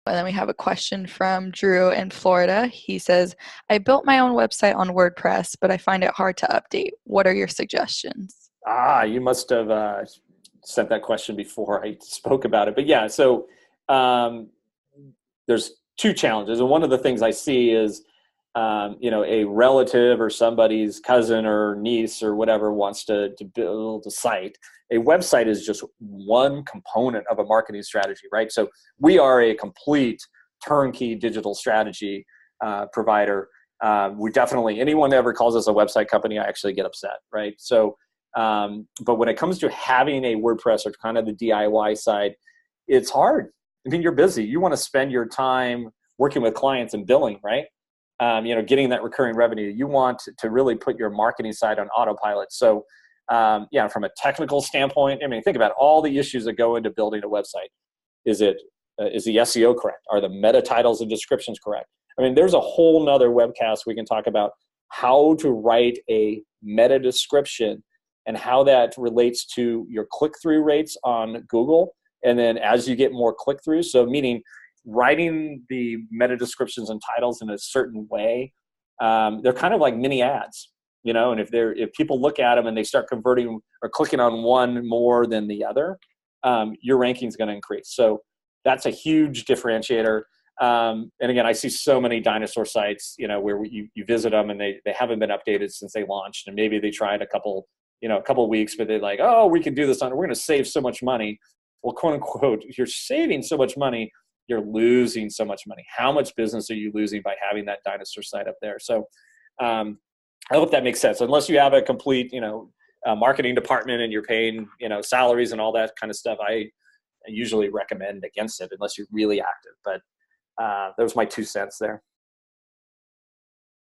And then we have a question from Drew in Florida. He says, I built my own website on WordPress, but I find it hard to update. What are your suggestions? You must have sent that question before I spoke about it. But yeah, so there's two challenges. And one of the things I see is, a relative or somebody's cousin or niece or whatever wants to build a site. A website is just one component of a marketing strategy, right? So we are a complete turnkey digital strategy provider. We definitely, anyone that ever calls us a website company, I actually get upset, right? So, but when it comes to having a WordPress or kind of the DIY side, it's hard. I mean, you're busy. You want to spend your time working with clients and billing, right? Getting that recurring revenue. You want to really put your marketing side on autopilot. So, from a technical standpoint, I mean, think about all the issues that go into building a website. Is the SEO correct? Are the meta titles and descriptions correct? I mean, there's a whole nother webcast we can talk about how to write a meta description and how that relates to your click-through rates on Google. And then as you get more click-throughs, so meaning writing the meta descriptions and titles in a certain way, they're kind of like mini ads, and if people look at them and they start converting or clicking on one more than the other, your ranking is going to increase. So that's a huge differentiator. And again, I see so many dinosaur sites, where you visit them and they haven't been updated since they launched, and maybe they tried a couple of weeks, but they're like, oh, we can do this we're going to save so much money. Well, quote unquote, you're saving so much money, you're losing so much money. How much business are you losing by having that dinosaur site up there? So I hope that makes sense. Unless you have a complete, marketing department and you're paying, salaries and all that kind of stuff, I usually recommend against it unless you're really active. But those are my 2 cents there.